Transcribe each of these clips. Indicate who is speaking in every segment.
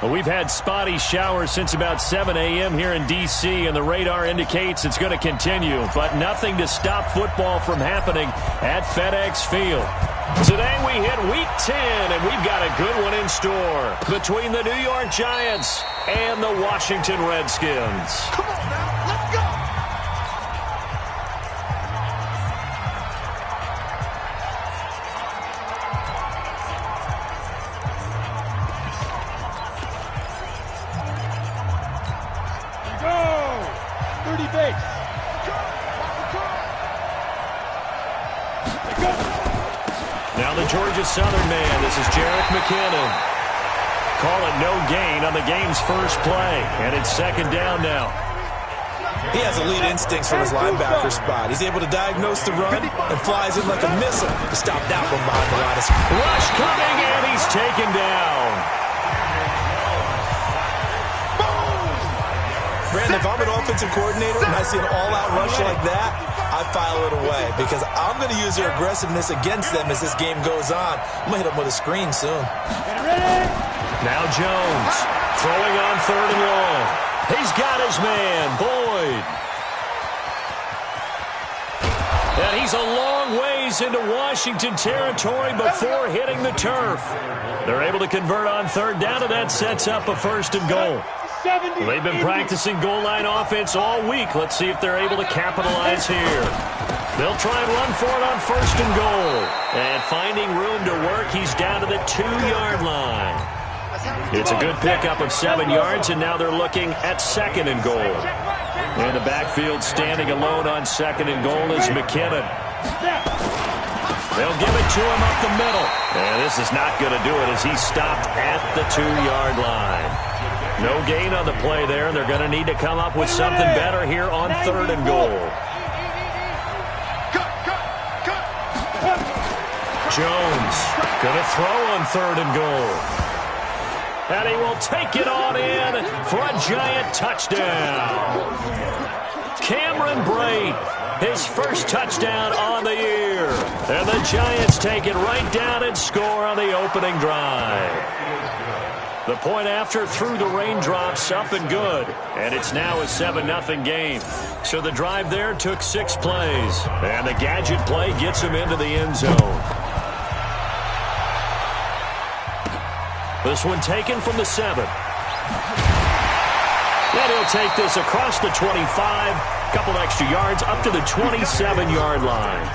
Speaker 1: Well, we've had spotty showers since about 7 a.m. here in D.C., and the radar indicates it's going to continue, but nothing to stop football from happening at FedEx Field. Today we hit Week 10, and we've got a good one in store between the New York Giants and the Washington Redskins.
Speaker 2: Come on now, let's go!
Speaker 1: Now the Georgia Southern man, this is Jerick McKinnon. Call it no gain on the game's first play, and it's second down now.
Speaker 3: He has elite instincts from his linebacker spot. He's able to diagnose the run and flies in like a missile to stop that one behind the line.
Speaker 1: Rush coming, and he's taken down.
Speaker 3: Brandon, if I'm an offensive coordinator and I see an all-out rush like that, I file it away because I'm going to use their aggressiveness against them as this game goes on. I'm going to hit them with a screen soon.
Speaker 1: Now Jones throwing on third and long. He's got his man, Boyd. And he's a long ways into Washington territory before hitting the turf. They're able to convert on third down, and that sets up a first and goal. Well, they've been practicing goal line offense all week. Let's see if they're able to capitalize here. They'll try and run for it on first and goal. And finding room to work, he's down to the 2-yard line. It's a good pickup of 7 yards, and now they're looking at second and goal. In the backfield, standing alone on second and goal is McKinnon. They'll give it to him up the middle. And this is not going to do it as he's stopped at the 2-yard line. No gain on the play there, and they're going to need to come up with something better here on third and goal. Jones going to throw on third and goal. And he will take it on in for a Giant touchdown. Cameron Brate, his first touchdown on the year. And the Giants take it right down and score on the opening drive. The point after through the raindrops, up and good. And it's now a 7-0 game. So the drive there took 6 plays. And the gadget play gets him into the end zone. This one taken from the 7. And he'll take this across the 25. Couple extra yards up to the 27-yard line.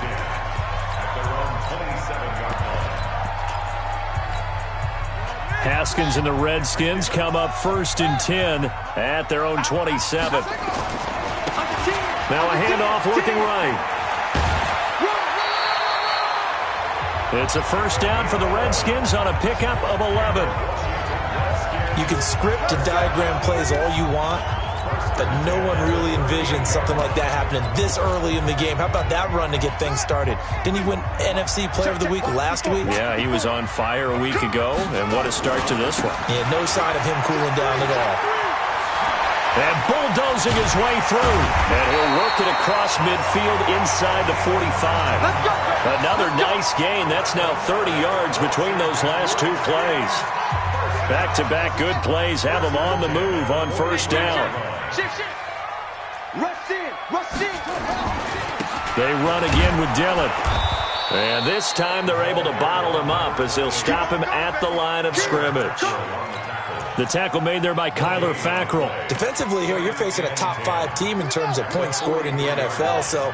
Speaker 1: Haskins and the Redskins come up first and 10 at their own 27. Now a handoff looking right. It's a first down for the Redskins on a pickup of 11.
Speaker 3: You can script and diagram plays all you want, but no one really envisions something like that happening this early in the game. How about that run to get things started? Didn't he win NFC Player of the Week last week?
Speaker 1: Yeah, he was on fire a week ago, and what a start to this one.
Speaker 3: Yeah, no sign of him cooling down at all.
Speaker 1: And bulldozing his way through. And he'll work it across midfield inside the 45. Another nice gain. That's now 30 yards between those last 2 plays. Back-to-back good plays have them on the move on first down. They run again with Dillon. And this time they're able to bottle him up as they'll stop him at the line of scrimmage. The tackle made there by Kyler Fackrell.
Speaker 3: Defensively here, you're facing a top 5 team in terms of points scored in the NFL. So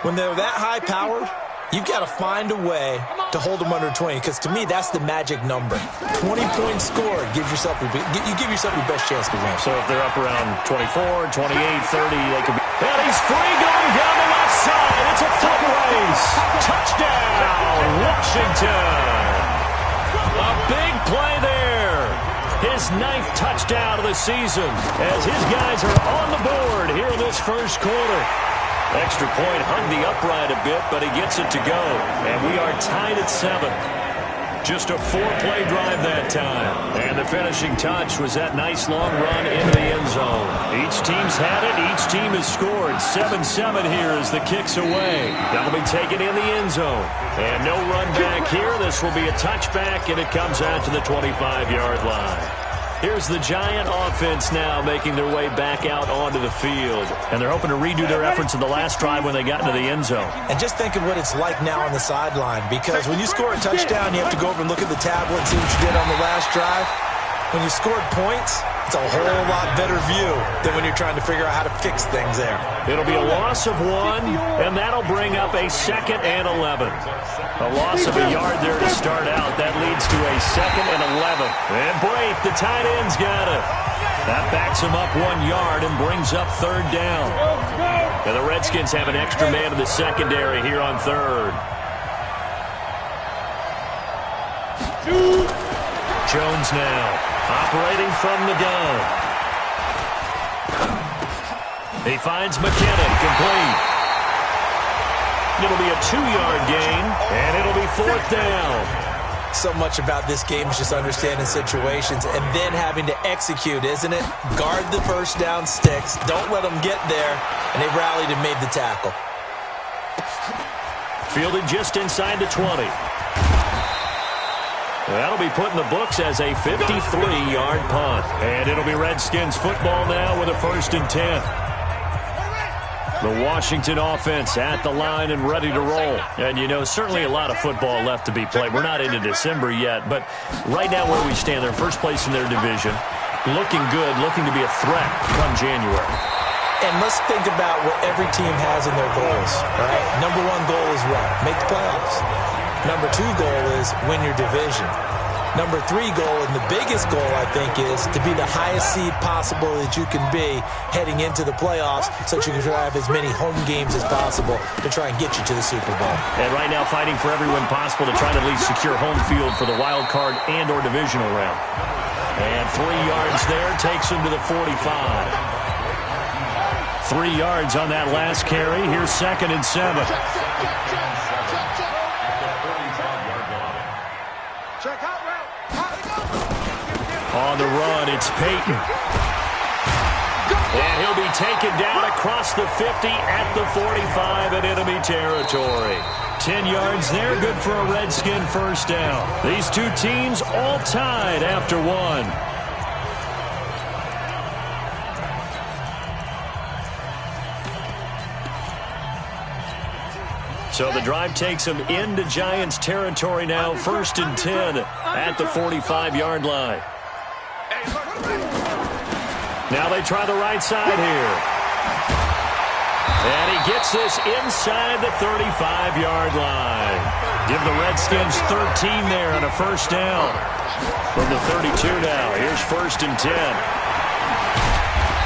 Speaker 3: when they're that high-powered, you've got to find a way to hold them under 20, because to me, that's the magic number. 20 points scored gives yourself you give yourself your best chance to win.
Speaker 1: So if they're up around 24, 28, 30, they could be. And he's free going down the left side. It's a foot race. Touchdown, Washington. A big play there. His 9th touchdown of the season as his guys are on the board here in this first quarter. Extra point hung the upright a bit, but he gets it to go. And we are tied at 7. Just a 4-play drive that time. And the finishing touch was that nice long run into the end zone. Each team's had it. Each team has scored. 7-7 here as the kick's away. That'll be taken in the end zone. And no run back here. This will be a touchback, and it comes out to the 25-yard line. Here's the Giant offense now making their way back out onto the field. And they're hoping to redo their efforts in the last drive when they got into the end zone.
Speaker 3: And just think of what it's like now on the sideline, because when you score a touchdown, you have to go over and look at the tablet and see what you did on the last drive. When you scored points, it's a whole lot better view than when you're trying to figure out how to fix things there.
Speaker 1: It'll be a loss of 1, and that'll bring up a 2nd and 11. A loss of a yard there to start out. That leads to a 2nd and 11. And Brate, the tight end's got it. That backs him up 1 yard and brings up 3rd down. And the Redskins have an extra man in the secondary here on 3rd. Jones now, operating from the gun. He finds McKinnon, complete. It'll be a 2-yard gain, and it'll be 4th down.
Speaker 3: So much about this game is just understanding situations and then having to execute, isn't it? Guard the first down sticks. Don't let them get there, and they rallied and made the tackle.
Speaker 1: Fielded just inside the 20. That'll be put in the books as a 53-yard punt. And it'll be Redskins football now with a 1st and 10. The Washington offense at the line and ready to roll. And, you know, certainly a lot of football left to be played. We're not into December yet, but right now where we stand, they're first place in their division. Looking good, looking to be a threat come January.
Speaker 3: And let's think about what every team has in their goals, right? Number 1 goal is what? Make the playoffs. Number 2 goal is win your division. Number 3 goal, and the biggest goal, I think, is to be the highest seed possible that you can be heading into the playoffs so that you can have as many home games as possible to try and get you to the Super Bowl.
Speaker 1: And right now fighting for every win possible to try to at least secure home field for the wild card and or divisional round. And 3 yards there takes him to the 45. 3 yards on that last carry. Here's 2nd and 7. On the run, it's Peyton. And he'll be taken down across the 50 at the 45 in enemy territory. 10 yards there, good for a Redskin first down. These two teams all tied after 1. So the drive takes them into Giants territory now, 1st and 10 at the 45-yard line. Now they try the right side here. And he gets this inside the 35-yard line. Give the Redskins 13 there on a first down. From the 32 now, here's 1st and 10.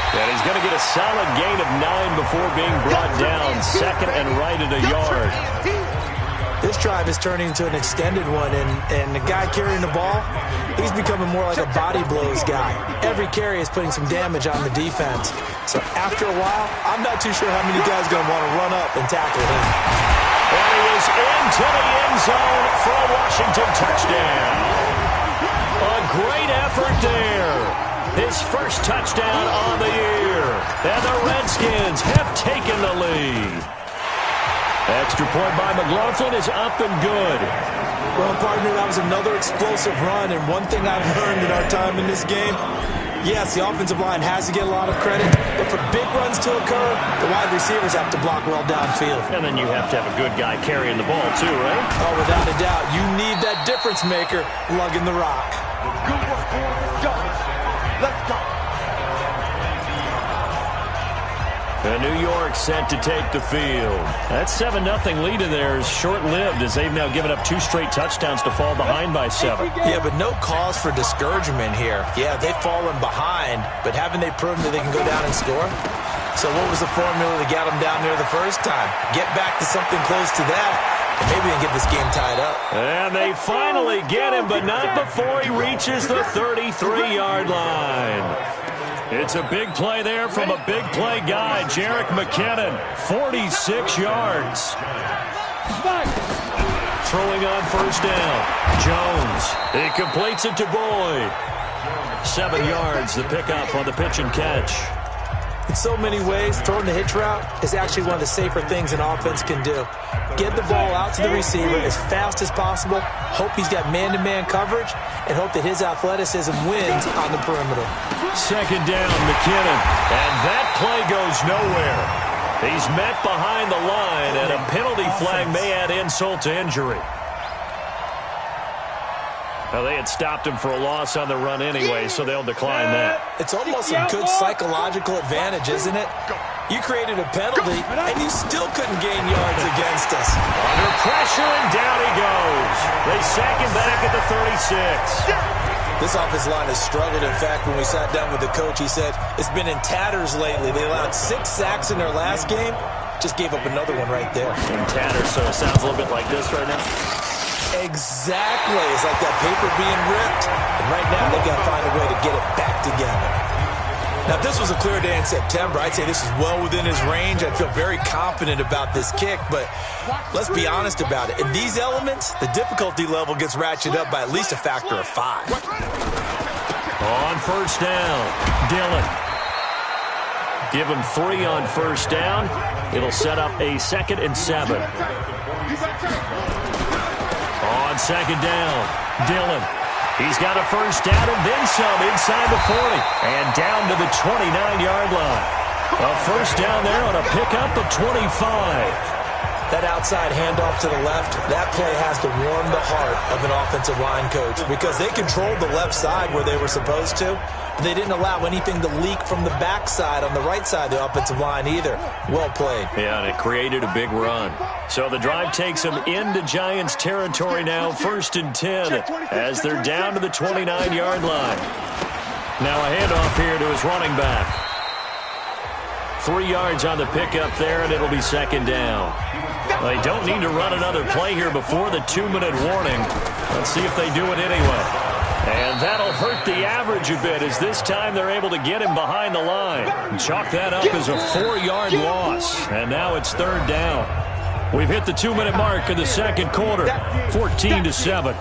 Speaker 1: And he's going to get a solid gain of 9 before being brought down. 2nd and right at a yard.
Speaker 3: This drive is turning into an extended one, and the guy carrying the ball, he's becoming more like a body blows guy. Every carry is putting some damage on the defense. So after a while, I'm not too sure how many guys are going to want to run up and tackle him.
Speaker 1: And he is into the end zone for a Washington touchdown. A great effort there. His first touchdown on the year. And the Redskins have taken the lead. Extra point by McLaughlin is up and good.
Speaker 3: Well, partner, that was another explosive run, and one thing I've learned in our time in this game, yes, the offensive line has to get a lot of credit, but for big runs to occur, the wide receivers have to block well downfield.
Speaker 1: And then you have to have a good guy carrying the ball too, right?
Speaker 3: Oh, without a doubt. You need that difference maker lugging the rock.
Speaker 2: Good work, boys. Let's go.
Speaker 1: And New York set to take the field. That 7-0 lead in there is short-lived as they've now given up 2 straight touchdowns to fall behind by 7.
Speaker 3: Yeah, but no cause for discouragement here. Yeah, they've fallen behind, but haven't they proven that they can go down and score? So what was the formula that got them down there the first time? Get back to something close to that, and maybe they can get this game tied up.
Speaker 1: And they finally get him, but not before he reaches the 33-yard line. It's a big play there from a big play guy, Jerick McKinnon, 46 yards. Throwing on first down, Jones. He completes it to Boyd. 7 yards, the pickup on the pitch and catch.
Speaker 3: In so many ways, throwing the hitch route is actually one of the safer things an offense can do. Get the ball out to the receiver as fast as possible, hope he's got man-to-man coverage, and hope that his athleticism wins on the perimeter.
Speaker 1: Second down, McKinnon. And that play goes nowhere. He's met behind the line, and a penalty flag may add insult to injury. Well, they had stopped him for a loss on the run anyway, so they'll decline that.
Speaker 3: It's almost a good psychological advantage, isn't it? You created a penalty, and you still couldn't gain yards against us.
Speaker 1: Under pressure, and down he goes. They sack him back at the 36.
Speaker 3: This offensive line has struggled. In fact, when we sat down with the coach, he said it's been in tatters lately. They allowed 6 sacks in their last game. Just gave up another one right there.
Speaker 1: In tatters, so it sounds a little bit like this right now.
Speaker 3: Exactly. It's like that paper being ripped. And right now, they've got to find a way to get it back together. Now, if this was a clear day in September, I'd say this is well within his range. I feel very confident about this kick, but let's be honest about it. In these elements, the difficulty level gets ratcheted up by at least a factor of 5.
Speaker 1: On first down, Dillon. Give him 3 on first down. It'll set up a 2nd and 7. On second down, Dillon. He's got a first down and then some inside the 40. And down to the 29-yard line. A first down there on a pickup of 25.
Speaker 3: That outside handoff to the left, that play has to warm the heart of an offensive line coach because they controlled the left side where they were supposed to. They didn't allow anything to leak from the backside on the right side of the offensive line either. Well played.
Speaker 1: Yeah, and it created a big run. So the drive takes them into Giants territory now, 1st and 10, as they're down to the 29-yard line. Now a handoff here to his running back. 3 yards on the pickup there, and it'll be 2nd down. They don't need to run another play here before the 2-minute warning. Let's see if they do it anyway. And that'll hurt the average a bit as this time they're able to get him behind the line. Chalk that up as a 4-yard loss. And now it's 3rd down. We've hit the 2-minute mark in the second quarter. 14-7.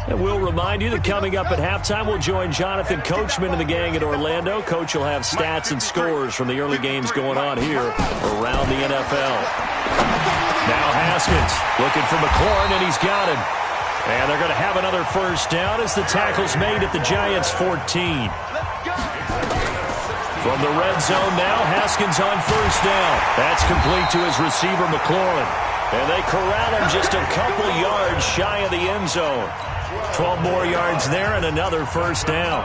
Speaker 1: And we'll remind you that coming up at halftime, we'll join Jonathan Coachman and the gang at Orlando. Coach will have stats and scores from the early games going on here around the NFL. Now Haskins looking for McLaurin, and he's got him. And they're going to have another first down as the tackle's made at the Giants' 14. From the red zone now, Haskins on first down. That's complete to his receiver, McLaurin. And they corral him just a couple yards shy of the end zone. 12 more yards there and another first down.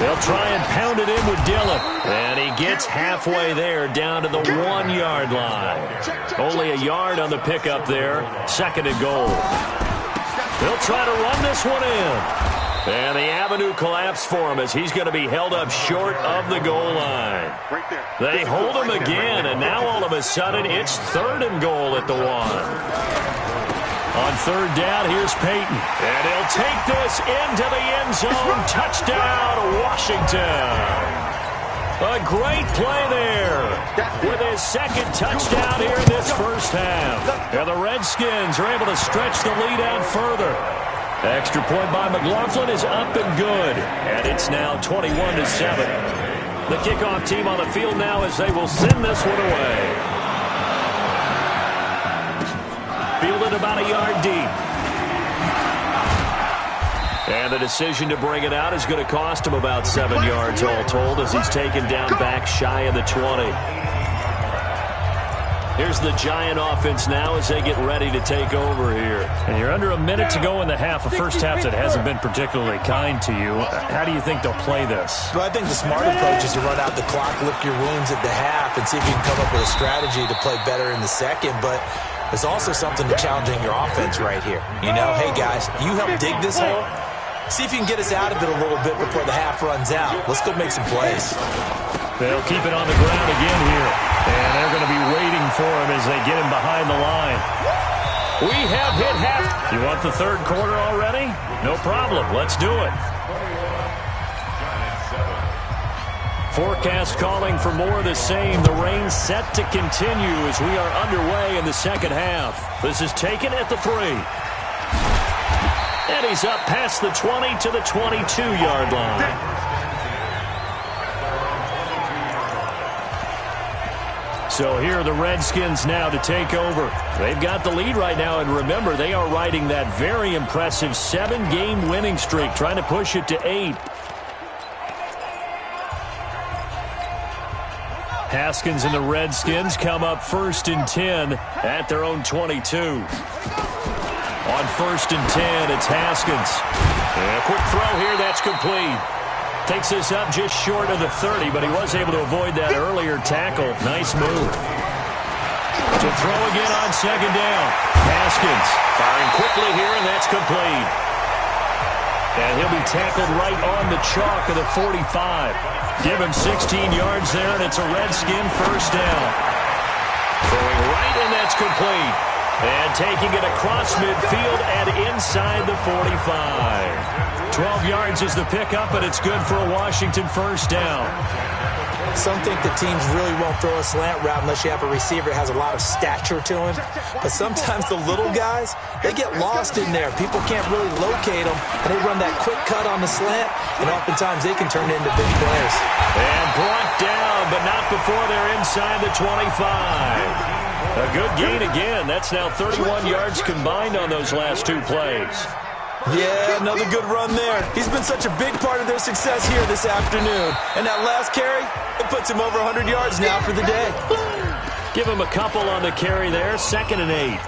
Speaker 1: They'll try and pound it in with Dillon. And he gets halfway there down to the 1-yard line. Only a yard on the pickup there. 2nd and goal. They'll try to run this one in. And the avenue collapsed for him as he's going to be held up short of the goal line. They hold him again, and now all of a sudden it's 3rd and goal at the 1. On 3rd down, here's Peyton. And he'll take this into the end zone. Touchdown, Washington. A great play there with his 2nd touchdown here in this first half. And the Redskins are able to stretch the lead out further. Extra point by McLaughlin is up and good. And it's now 21-7. The kickoff team on the field now as they will send this one away. Fielded about a yard deep. And the decision to bring it out is going to cost him about 7 yards all told as he's taken down back shy of the 20. Here's the Giant offense now as they get ready to take over here.
Speaker 4: And you're under a minute to go in the half, a first half that hasn't been particularly kind to you. How do you think they'll play this?
Speaker 3: Well, I think the smart approach is to run out the clock, lick your wounds at the half, and see if you can come up with a strategy to play better in the second. But there's also something to challenging your offense right here. You know, hey, guys, you help dig this hole. See if you can get us out of it a little bit before the half runs out. Let's go make some plays.
Speaker 4: They'll keep it on the ground again here. And they're going to be waiting for him as they get him behind the line.
Speaker 1: We have hit half.
Speaker 4: You want the 3rd quarter already? No problem. Let's do it. Forecast calling for more of the same. The rain set to continue as we are underway in the second half. This is taken at the 3. And he's up past the 20 to the 22-yard line. So here are the Redskins now to take over. They've got the lead right now, and remember, they are riding that very impressive 7-game winning streak, trying to push it to 8. Haskins and the Redskins come up 1st and 10 at their own 22. On 1st and 10, it's Haskins. And a quick throw here, that's complete. Takes us up just short of the 30, but he was able to avoid that earlier tackle. Nice move. To throw again on 2nd down. Haskins firing quickly here, and that's complete. And he'll be tackled right on the chalk of the 45. Give him 16 yards there, and it's a Redskin 1st down. Throwing right, and that's complete. And taking it across midfield and inside the 45. 12 yards is the pickup, but it's good for a Washington 1st down.
Speaker 3: Some think the teams really won't throw a slant route unless you have a receiver that has a lot of stature to him. But sometimes the little guys, they get lost in there. People can't really locate them, and they run that quick cut on the slant, and oftentimes they can turn it into big plays.
Speaker 4: And brought down, but not before they're inside the 25. A good gain again. That's now 31 yards combined on those last 2 plays.
Speaker 3: Yeah, another good run there. He's been such a big part of their success here this afternoon. And that last carry, it puts him over 100 yards now for the day.
Speaker 4: Give him a couple on the carry there, 2nd and 8.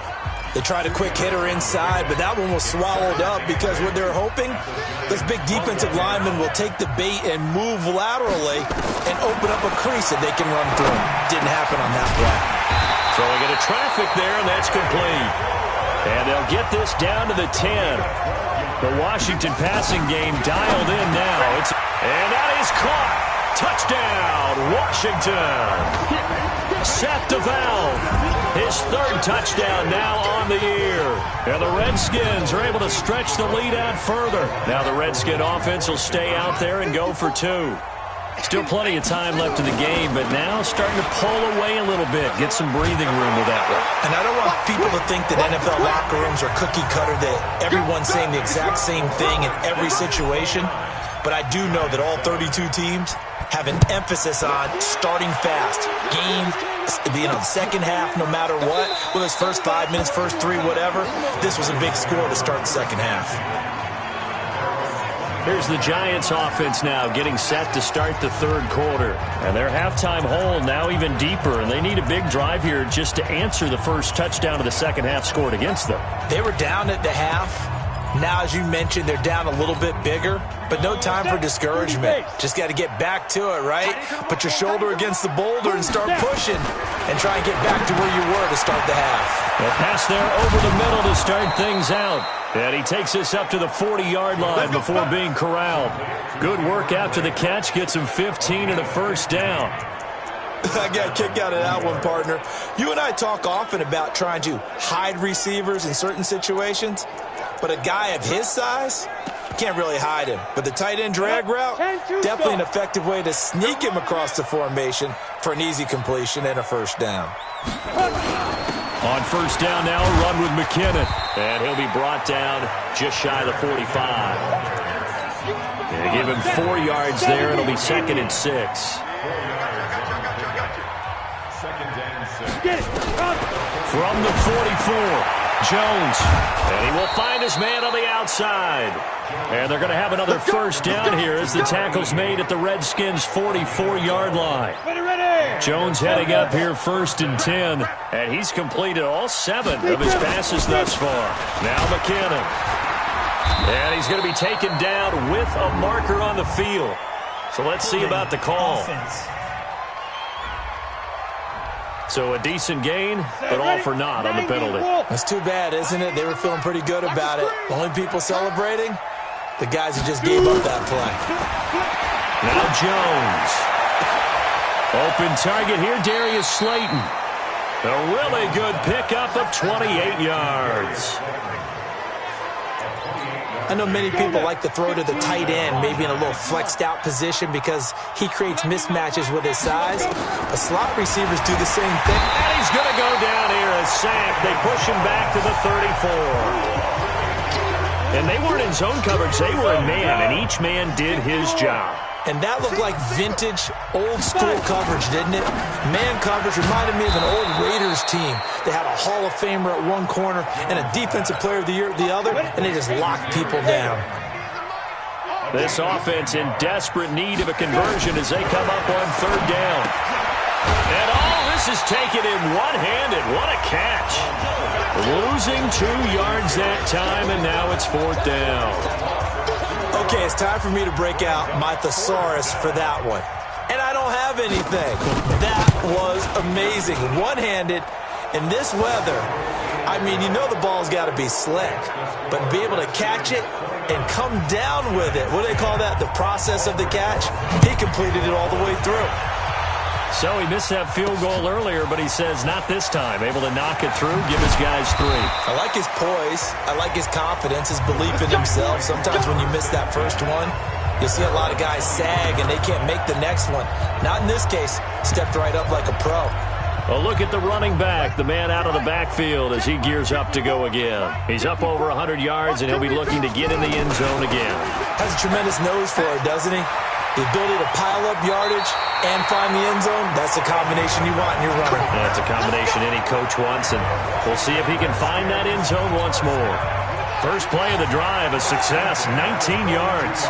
Speaker 3: They tried a quick hitter inside, but that one was swallowed up because what they're hoping, this big defensive lineman will take the bait and move laterally and open up a crease that they can run through. Didn't happen on that play.
Speaker 4: Throwing into traffic there, and that's complete. And they'll get this down to the 10. The Washington passing game dialed in now. And that is caught. Touchdown, Washington. Seth DeValve, his 3rd touchdown now on the year. And the Redskins are able to stretch the lead out further. Now the Redskin offense will stay out there and go for 2. Still plenty of time left in the game, but now starting to pull away a little bit, get some breathing room with that one.
Speaker 3: And I don't want people to think that NFL locker rooms are cookie cutter, that everyone's saying the exact same thing in every situation. But I do know that all 32 teams have an emphasis on starting fast. Game, the second half, no matter what, whether it's first 5 minutes, first 3, whatever, this was a big score to start the second half.
Speaker 4: Here's the Giants offense now getting set to start the 3rd quarter. And their halftime hole now even deeper, and they need a big drive here just to answer the first touchdown of the second half scored against them.
Speaker 3: They were down at the half. Now, as you mentioned, they're down a little bit bigger, but no time for discouragement. Just got to get back to it, right? Put your shoulder against the boulder and start pushing and try and get back to where you were to start the half.
Speaker 4: A pass there over the middle to start things out. And he takes us up to the 40-yard line before being corralled. Good work after the catch. Gets him 15 and a 1st down.
Speaker 3: I got a kick out of that one, partner. You and I talk often about trying to hide receivers in certain situations, but a guy of his size, can't really hide him. But the tight end drag route, definitely an effective way to sneak him across the formation for an easy completion and a 1st down.
Speaker 4: On 1st down now, a run with McKinnon. And he'll be brought down just shy of the 45. They give him 4 yards there. It'll be 2nd and 6. From the 44, Jones. And he will find his man on the outside. And they're going to have another 1st down here as the tackle's made at the Redskins' 44-yard line. Jones heading up here 1st and 10. And he's completed all 7 of his passes thus far. Now McKinnon. And he's going to be taken down with a marker on the field. So let's see about the call. So a decent gain, but all for naught on the penalty.
Speaker 3: That's too bad, isn't it? They were feeling pretty good about it. The only people celebrating, the guys who just gave up that play.
Speaker 4: Now Jones. Open target here, Darius Slayton. A really good pickup of 28 yards.
Speaker 3: I know many people like to throw to the tight end, maybe in a little flexed out position because he creates mismatches with his size. But slot receivers do the same thing.
Speaker 4: And he's going to go down here as sacked. They push him back to the 34. And they weren't in zone coverage. They were in man, and each man did his job.
Speaker 3: And that looked like vintage, old-school coverage, didn't it? Man coverage reminded me of an old Raiders team. They had a Hall of Famer at one corner and a Defensive Player of the Year at the other, and they just locked people down.
Speaker 4: This offense in desperate need of a conversion as they come up on third down. And all this is taken in one-handed. What a catch. Losing 2 yards that time, and now it's fourth down.
Speaker 3: Okay, it's time for me to break out my thesaurus for that one. And I don't have anything. That was amazing. One-handed in this weather. I mean, you know the ball's got to be slick. But be able to catch it and come down with it. What do they call that? The process of the catch? He completed it all the way through.
Speaker 4: So he missed that field goal earlier, but he says not this time. Able to knock it through, give his guys 3.
Speaker 3: I like his poise. I like his confidence, his belief in himself. Sometimes when you miss that first one, you'll see a lot of guys sag and they can't make the next one. Not in this case. Stepped right up like a pro.
Speaker 4: A look at the running back, the man out of the backfield as he gears up to go again. He's up over 100 yards, and he'll be looking to get in the end zone again.
Speaker 3: Has a tremendous nose for it, doesn't he? The ability to pile up yardage and find the end zone, that's the combination you want in your runner.
Speaker 4: That's a combination any coach wants, and we'll see if he can find that end zone once more. First play of the drive, a success, 19 yards.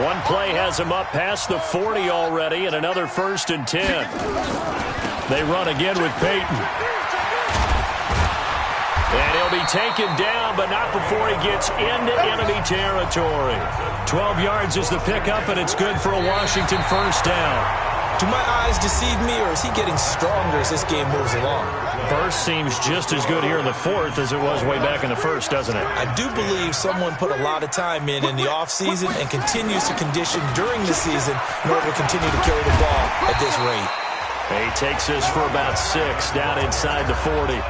Speaker 4: One play has him up past the 40 already, and another 1st and 10. They run again with Peyton. And he'll be taken down, but not before he gets into enemy territory. 12 yards is the pickup, and it's good for a Washington first down.
Speaker 3: Do my eyes deceive me, or is he getting stronger as this game moves along?
Speaker 4: Burst seems just as good here in the fourth as it was way back in the first, doesn't it?
Speaker 3: I do believe someone put a lot of time in the offseason and continues to condition during the season in order to continue to carry the ball at this rate.
Speaker 4: He takes this for about 6 down inside the 40.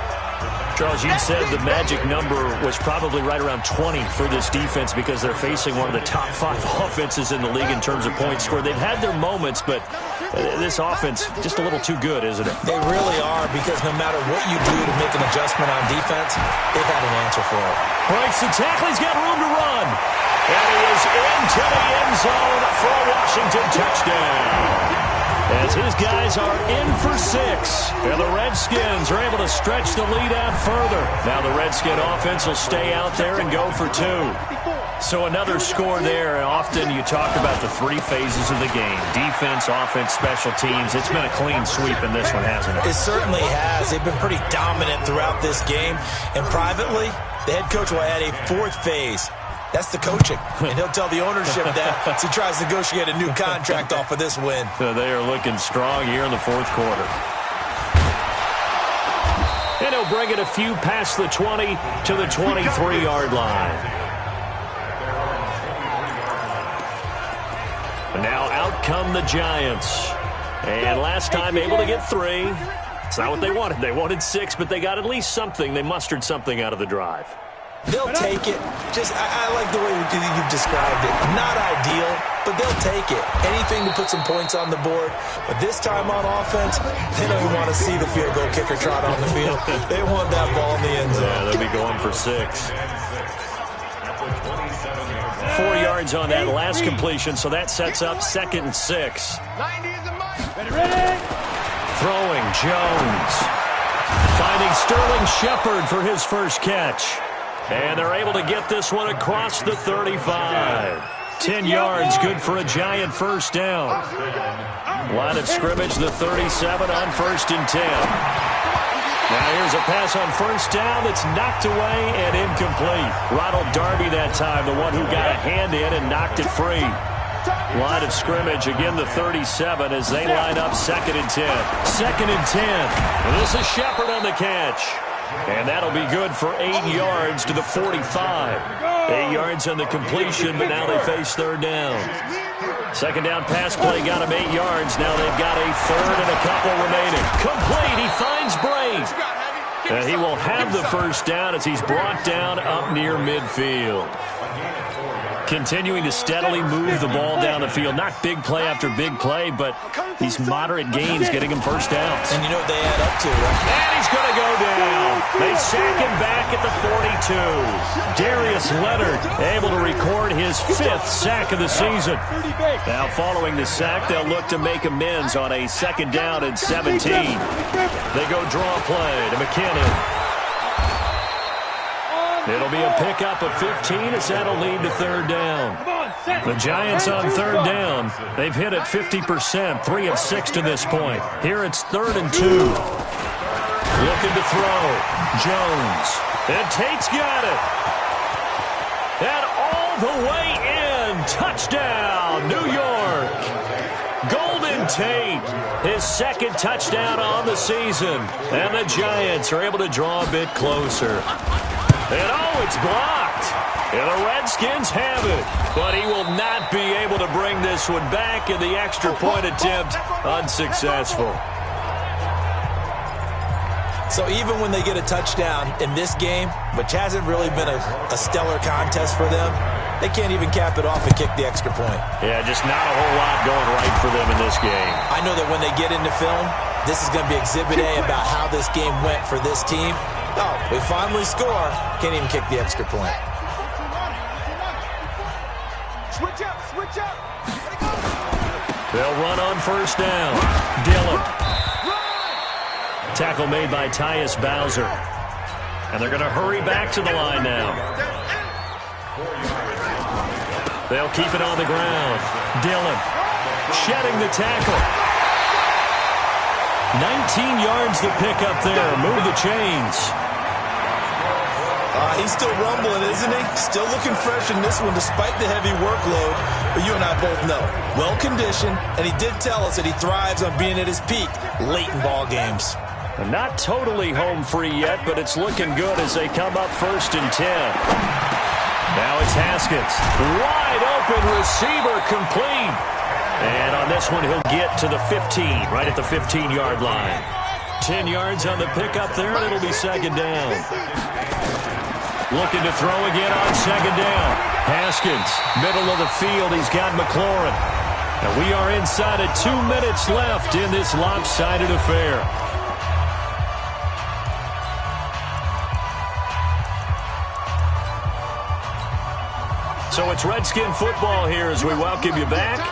Speaker 4: Charles, you said the magic number was probably right around 20 for this defense because they're facing one of the top 5 offenses in the league in terms of points scored. They've had their moments, but this offense just a little too good, isn't it?
Speaker 3: They really are, because no matter what you do to make an adjustment on defense, they've had an answer for it.
Speaker 4: Breaks the tackle. He's got room to run. And he is into the end zone for a Washington touchdown. As his guys are in for 6, and the Redskins are able to stretch the lead out further. Now the Redskin offense will stay out there and go for 2. So another score there, and often you talk about the 3 phases of the game. Defense, offense, special teams. It's been a clean sweep in this one, hasn't it?
Speaker 3: It certainly has. They've been pretty dominant throughout this game. And privately, the head coach will add a 4th phase. That's the coaching, and he'll tell the ownership that as he tries to negotiate a new contract off of this win.
Speaker 4: So they are looking strong here in the fourth quarter. And he'll bring it a few past the 20 to the 23-yard line. And now out come the Giants. And last time able to get 3. It's not what they wanted. They wanted 6, but they got at least something. They mustered something out of the drive.
Speaker 3: They'll take it. I like the way you've described it. Not ideal, but they'll take it. Anything to put some points on the board. But this time on offense, they don't even want to see the field goal kicker trot on the field. They want that ball in the end zone.
Speaker 4: Yeah, they'll be going for 6. 4 yards on that last completion, so that sets up 2nd and 6. Throwing Jones. Finding Sterling Shepard for his first catch. And they're able to get this one across the 35. 10 yards, good for a Giant first down. Line of scrimmage, the 37 on 1st and 10. Now here's a pass on first down that's knocked away and incomplete. Ronald Darby that time, the one who got a hand in and knocked it free. Line of scrimmage, again the 37 as they line up 2nd and 10. 2nd and 10. And this is Shepard on the catch. And that'll be good for 8 yards to the 45. 8 yards on the completion, but now they face 3rd down. 2nd down pass play got him 8 yards. Now they've got a 3rd and a couple remaining. Complete. He finds Bray. He will have the first down as he's brought down up near midfield. Continuing to steadily move the ball down the field. Not big play after big play, but these moderate gains getting him first downs.
Speaker 3: And you know what they add up to, right?
Speaker 4: And he's going to go down. They sack him back at the 42. Darius Leonard able to record his 5th sack of the season. Now following the sack, they'll look to make amends on a 2nd down and 17. They go draw play to McKinnon. It'll be a pickup of 15 as that'll lead to 3rd down. The Giants on 3rd down. They've hit it 50%, 3 of 6 to this point. Here it's 3rd and 2. Looking to throw. Jones. And Tate's got it. And all the way in. Touchdown, New York. Golden Tate. His 2nd touchdown on the season. And the Giants are able to draw a bit closer. And oh, it's blocked. And the Redskins have it. But he will not be able to bring this one back, in the extra point attempt unsuccessful.
Speaker 3: So even when they get a touchdown in this game, which hasn't really been a stellar contest for them, they can't even cap it off and kick the extra point.
Speaker 4: Yeah, just not a whole lot going right for them in this game.
Speaker 3: I know that when they get into film, this is going to be Exhibit A about how this game went for this team. Oh, we finally score. Can't even kick the extra point.
Speaker 2: Switch up, switch up.
Speaker 4: They'll run on first down. Dillon. Tackle made by Tyus Bowser. And they're going to hurry back to the line now. They'll keep it on the ground. Dillon shedding the tackle. 19 yards to pick up there. Move the chains.
Speaker 3: He's still rumbling, isn't he? Still looking fresh in this one despite the heavy workload. But you and I both know, well-conditioned, and he did tell us that he thrives on being at his peak late in ball games.
Speaker 4: Not totally home free yet, but it's looking good as they come up 1st and 10. Now it's Haskins. Wide open receiver, complete. And on this one, he'll get to the 15, right at the 15-yard line. 10 yards on the pickup there, and it'll be 2nd down. Looking to throw again on 2nd down. Haskins, middle of the field. He's got McLaurin. And we are inside of 2 minutes left in this lopsided affair. So it's Redskin football here as we welcome you back.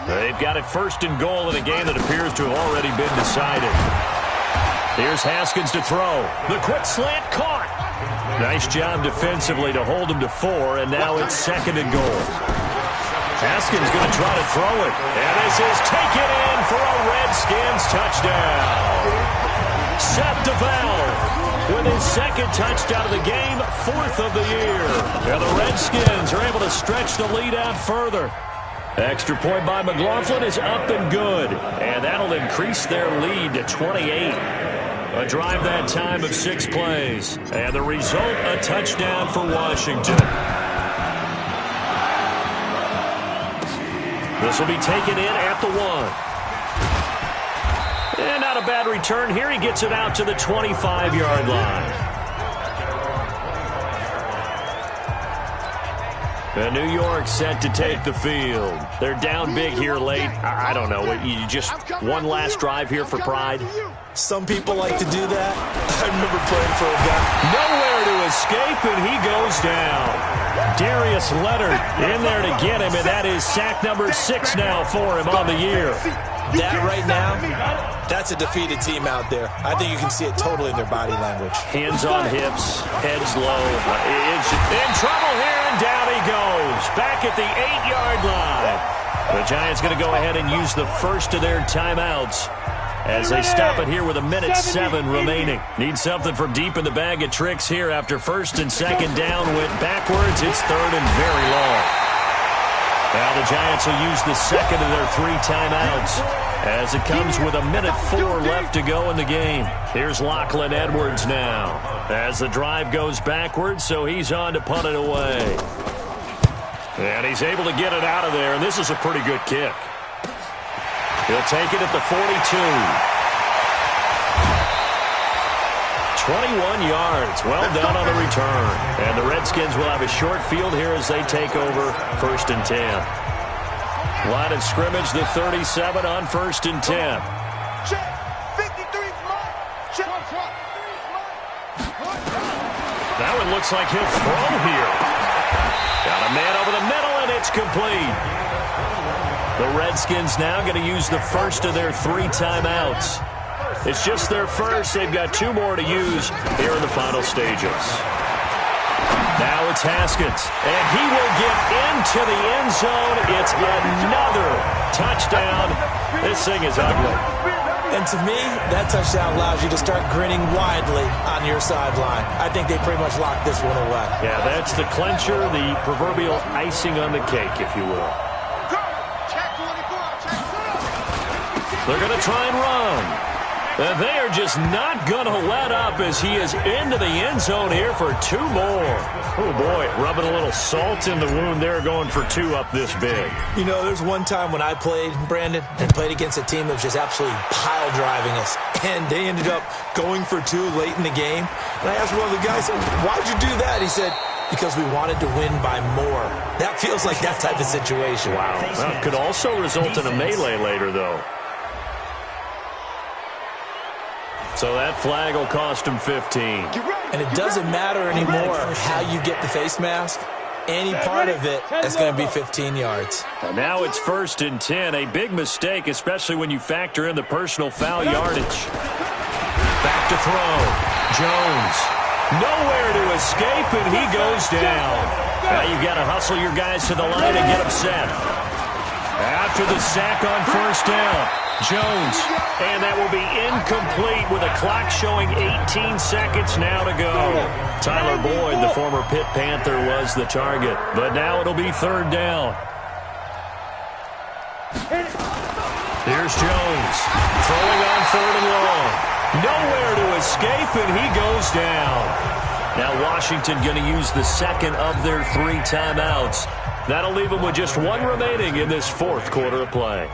Speaker 4: They've got it 1st and goal in a game that appears to have already been decided. Here's Haskins to throw. The quick slant caught. Nice job defensively to hold him to 4, and now it's 2nd and goal. Haskins going to try to throw it. And this is taken in for a Redskins touchdown. Seth DeValve with his 2nd touchdown of the game, 4th of the year. And the Redskins are able to stretch the lead out further. Extra point by McLaughlin is up and good. And that'll increase their lead to 28. A drive that time of 6 plays. And the result, a touchdown for Washington. This will be taken in at the 1. And not a bad return here. He gets it out to the 25-yard line. And New York set to take the field. They're down big here late. I don't know. You just one last drive here for pride?
Speaker 3: Some people like to do that. I remember playing for a guy.
Speaker 4: Nowhere to escape, and he goes down. Darius Leonard in there to get him, and that is sack number 6 now for him on the year.
Speaker 3: That right now, that's a defeated team out there. I think you can see it totally in their body language.
Speaker 4: Hands on hips, heads low. It's in trouble here, and down he goes. Back at the 8-yard line. The Giants going to go ahead and use the first of their timeouts as they stop it here with 1:07 remaining. Need something from deep in the bag of tricks here after 1st and 2nd down. Went backwards. It's 3rd and very long. Now the Giants will use the 2nd of their 3 timeouts as it comes with 1:04 left to go in the game. Here's Lachlan Edwards now as the drive goes backwards, so he's on to punt it away. And he's able to get it out of there, and this is a pretty good kick. He'll take it at the 42. 21 yards. Well done on the return. And the Redskins will have a short field here as they take over 1st and 10. Line of scrimmage, the 37 on 1st and 10. That one looks like he'll throw here. Got a man over the middle, and it's complete. The Redskins now going to use the first of their 3 timeouts. It's just their first. They've got 2 more to use here in the final stages. Now it's Haskins, and he will get into the end zone. It's another touchdown. This thing is ugly.
Speaker 3: And to me, that touchdown allows you to start grinning widely on your sideline. I think they pretty much locked this one away.
Speaker 4: Yeah, that's the clincher, the proverbial icing on the cake, if you will. They're going to try and run. And they are just not going to let up as he is into the end zone here for 2 more. Oh, boy, rubbing a little salt in the wound there, going for 2 up this big.
Speaker 3: You know, there's one time when I played, Brandon, and played against a team that was just absolutely pile driving us. And they ended up going for 2 late in the game. And I asked one of the guys, why'd you do that? He said, because we wanted to win by more. That feels like that type of situation.
Speaker 4: Wow. Well, it could also result in a melee later, though. So that flag will cost him 15.
Speaker 3: And it doesn't matter anymore how you get the face mask. Any part of it is going to be 15 yards.
Speaker 4: And now it's 1st and 10. A big mistake, especially when you factor in the personal foul yardage. Back to throw. Jones. Nowhere to escape, and he goes down. Now you've got to hustle your guys to the line and get upset. After the sack on 1st down. Jones, and that will be incomplete with a clock showing 18 seconds now to go. Tyler Boyd, the former Pitt Panther, was the target, but now it'll be 3rd down. Here's Jones, throwing on 3rd and long. Nowhere to escape, and he goes down. Now Washington going to use the second of their 3 timeouts. That'll leave them with just 1 remaining in this 4th quarter of play.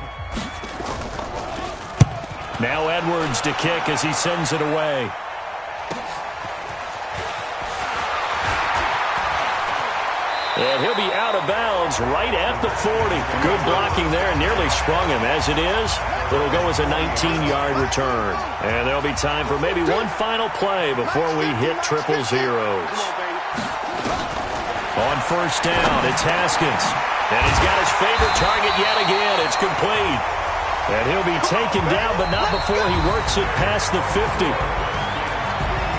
Speaker 4: Now Edwards to kick as he sends it away. And he'll be out of bounds right at the 40. Good blocking there, nearly sprung him. As it is, it'll go as a 19-yard return. And there'll be time for maybe one final play before we hit 000. On 1st down, it's Haskins. And he's got his favorite target yet again. It's complete. And he'll be taken down, but not before he works it past the 50.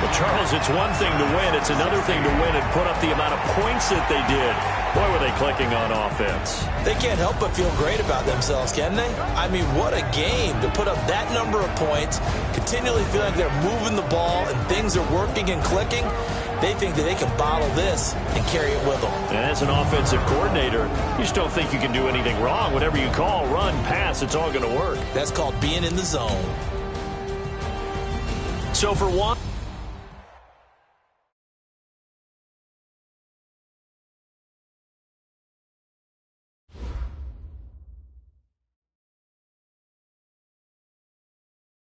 Speaker 4: Well, Charles, it's one thing to win. It's another thing to win and put up the amount of points that they did. Boy, were they clicking on offense.
Speaker 3: They can't help but feel great about themselves, can they? I mean, what a game to put up that number of points, continually feel like they're moving the ball and things are working and clicking. They think that they can bottle this and carry it with them.
Speaker 4: And as an offensive coordinator, you just don't think you can do anything wrong. Whatever you call, run, pass, it's all going to work.
Speaker 3: That's called being in the zone.
Speaker 4: So for one...